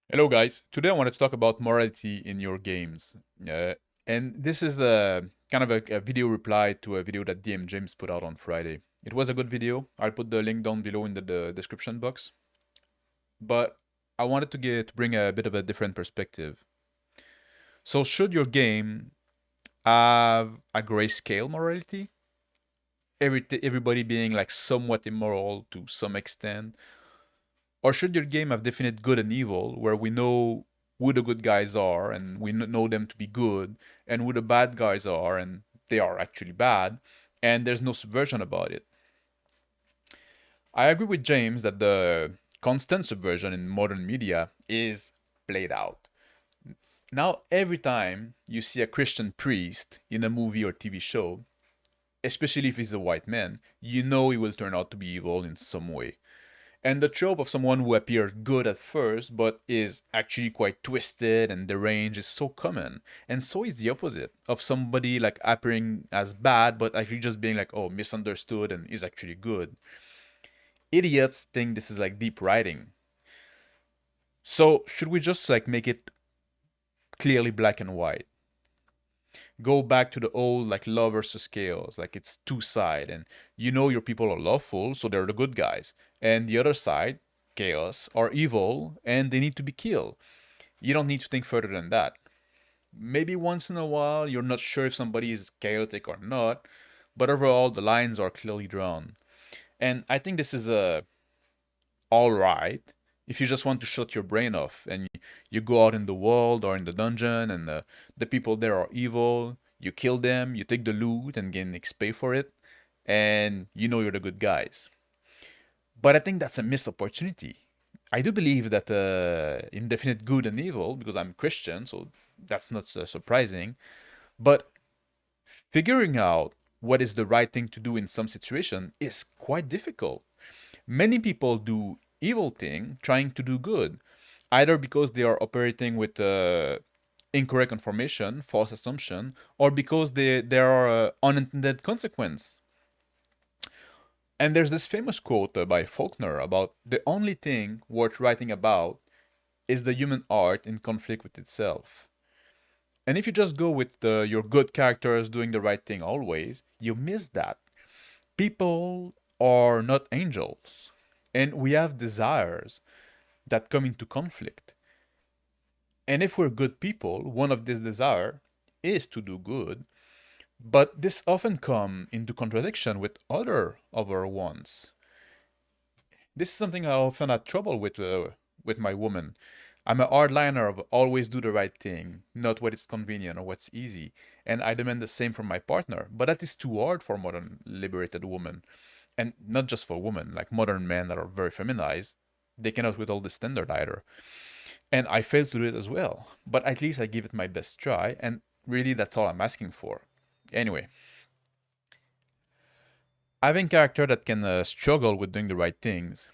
Hello, guys. Today I wanted to talk about morality in your games. Uh, and this is a kind of a video reply to a video that DM James put out on Friday. It was a good video. I'll put the link down below in the description box. But I wanted to bring a bit of a different perspective. So, should your game have a grayscale morality? Everybody being like somewhat immoral to some extent, or should your game have definite good and evil, where we know who the good guys are and we know them to be good, and who the bad guys are and they are actually bad, and there's no subversion about it? I agree with James that the constant subversion in modern media is played out. Now, every time you see a Christian priest in a movie or TV show, especially if he's a white man, you know he will turn out to be evil in some way. And the trope of someone who appears good at first but is actually quite twisted and deranged is so common. And so is the opposite of somebody like appearing as bad but actually just being like, oh, misunderstood and is actually good. Idiots think this is like deep writing. So should we just like make it clearly black and white? Go back to the old like love versus chaos, like it's two side, and you know your people are lawful, so they're the good guys, and the other side, chaos, are evil and they need to be killed. You don't need to think further than that. Maybe once in a while you're not sure if somebody is chaotic or not, but overall the lines are clearly drawn. And I think this is all right if you just want to shut your brain off and you go out in the world or in the dungeon and the people there are evil, you kill them, you take the loot and gain XP for it, and you know you're the good guys. But I think that's a missed opportunity. I do believe that indefinite good and evil, because I'm Christian, so that's not surprising. But figuring out what is the right thing to do in some situation is quite difficult. Many people do evil thing trying to do good, either because they are operating with incorrect information, false assumption, or because there are unintended consequence. And there's this famous quote by Faulkner about the only thing worth writing about is the human art in conflict with itself. And if you just go with your good characters doing the right thing always, you miss that. People are not angels, and we have desires that come into conflict. And if we're good people, one of these desire is to do good, but this often come into contradiction with other of our wants. This is something I often had trouble with my woman. I'm a hardliner of always do the right thing, not what is convenient or what's easy, and I demand the same from my partner. But that is too hard for modern liberated women, and not just for women, like modern men that are very feminized. They cannot with all the standard either. And I failed to do it as well. But at least I give it my best try, and really that's all I'm asking for. Anyway, having character that can struggle with doing the right things,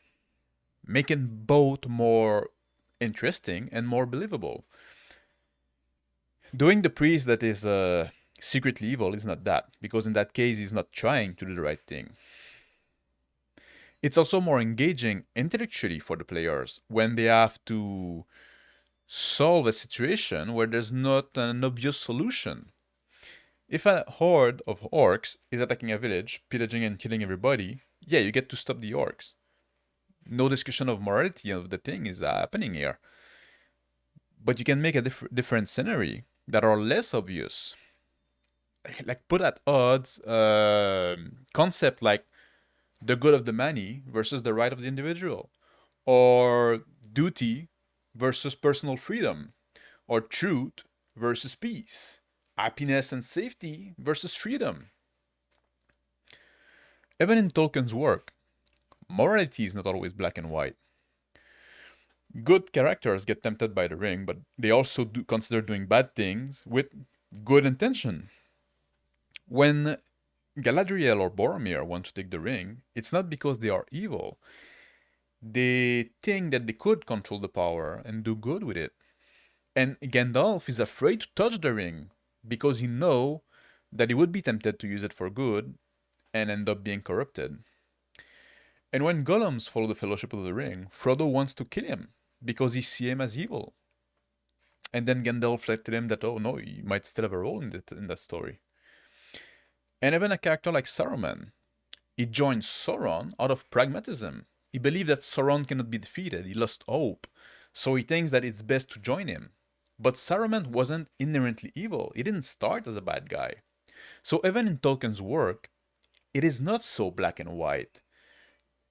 making both more interesting and more believable. Doing the priest that is secretly evil is not that, because in that case he's not trying to do the right thing. It's also more engaging intellectually for the players when they have to solve a situation where there's not an obvious solution. If a horde of orcs is attacking a village, pillaging and killing everybody, yeah, you get to stop the orcs. No discussion of morality of the thing is happening here. But you can make a different scenery that are less obvious. Like put at odds concept like the good of the many versus the right of the individual, or duty versus personal freedom, or truth versus peace, happiness and safety versus freedom. Even in Tolkien's work, morality is not always black and white. Good characters get tempted by the ring, but they also do consider doing bad things with good intention. When Galadriel or Boromir want to take the ring, it's not because they are evil. They think that they could control the power and do good with it. And Gandalf is afraid to touch the ring because he knows that he would be tempted to use it for good and end up being corrupted. And when Gollum's follow the Fellowship of the Ring, Frodo wants to kill him because he see him as evil. And then Gandalf reflected him that, oh no, he might still have a role in that story. And even a character like Saruman, he joined Sauron out of pragmatism. He believed that Sauron cannot be defeated. He lost hope. So he thinks that it's best to join him. But Saruman wasn't inherently evil. He didn't start as a bad guy. So even in Tolkien's work, it is not so black and white.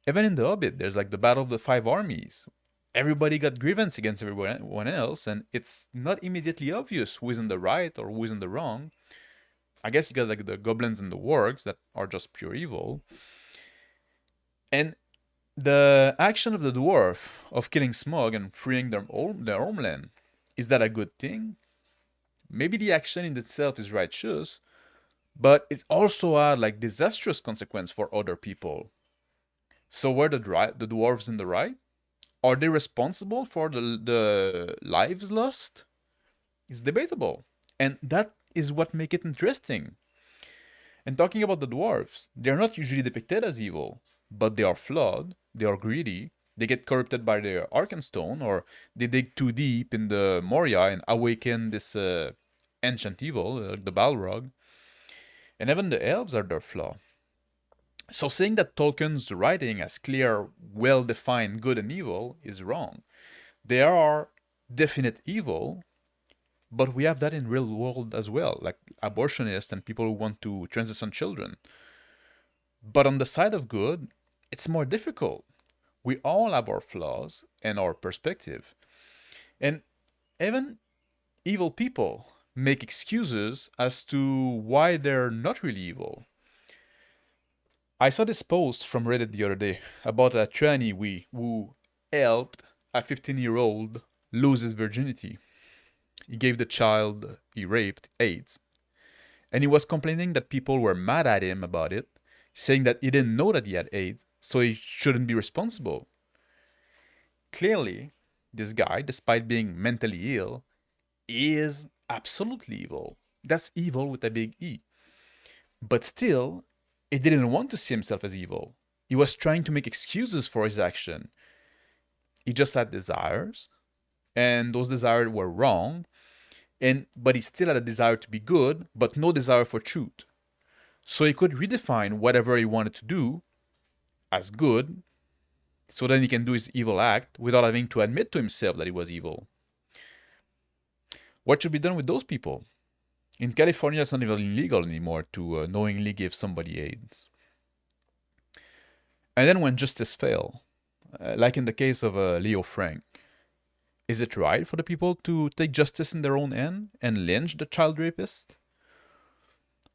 Even in The Hobbit, there's like the Battle of the Five Armies. Everybody got grievance against everyone else, and it's not immediately obvious who is in the right or who is in the wrong. I guess you got like the goblins and the wargs that are just pure evil. And the action of the dwarf of killing Smaug and freeing their homeland, is that a good thing? Maybe the action in itself is righteous, but it also had like disastrous consequence for other people. So were the dwarves in the right? Are they responsible for the lives lost? It's debatable. And that is what makes it interesting. And talking about the dwarves, they're not usually depicted as evil, but they are flawed, they are greedy, they get corrupted by their Arkenstone, or they dig too deep in the Moria and awaken this ancient evil, the Balrog. And even the elves are their flaw. So saying that Tolkien's writing has clear, well-defined good and evil is wrong. There are definite evil, but we have that in real world as well, like abortionists and people who want to transition children. But on the side of good, it's more difficult. We all have our flaws and our perspective. And even evil people make excuses as to why they're not really evil. I saw this post from Reddit the other day about a tranny who helped a 15-year-old lose his virginity. He gave the child he raped AIDS. And he was complaining that people were mad at him about it, saying that he didn't know that he had AIDS, so he shouldn't be responsible. Clearly, this guy, despite being mentally ill, is absolutely evil. That's evil with a big E. But still, he didn't want to see himself as evil. He was trying to make excuses for his action. He just had desires, and those desires were wrong, but he still had a desire to be good, but no desire for truth. So he could redefine whatever he wanted to do as good, so then he can do his evil act without having to admit to himself that he was evil. What should be done with those people? In California, it's not even illegal anymore to knowingly give somebody AIDS. And then when justice fails, like in the case of Leo Frank, is it right for the people to take justice in their own hand and lynch the child rapist?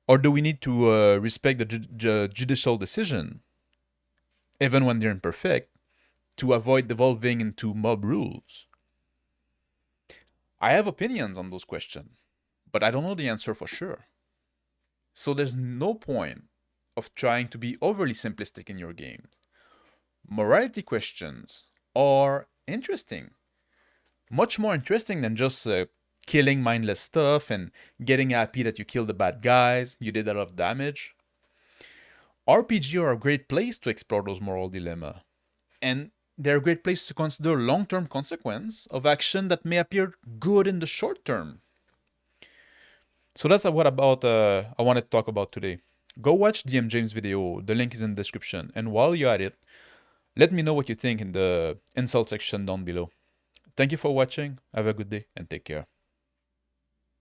Or do we need to respect the judicial decision, even when they're imperfect, to avoid devolving into mob rules? I have opinions on those questions, but I don't know the answer for sure. So there's no point of trying to be overly simplistic in your games. Morality questions are interesting. Much more interesting than just killing mindless stuff and getting happy that you killed the bad guys, you did a lot of damage. RPG are a great place to explore those moral dilemmas. And they're a great place to consider long-term consequence of action that may appear good in the short term. So that's what about I wanted to talk about today. Go watch DM James' video, the link is in the description. And while you're at it, let me know what you think in the insult section down below. Thank you for watching, have a good day, and take care.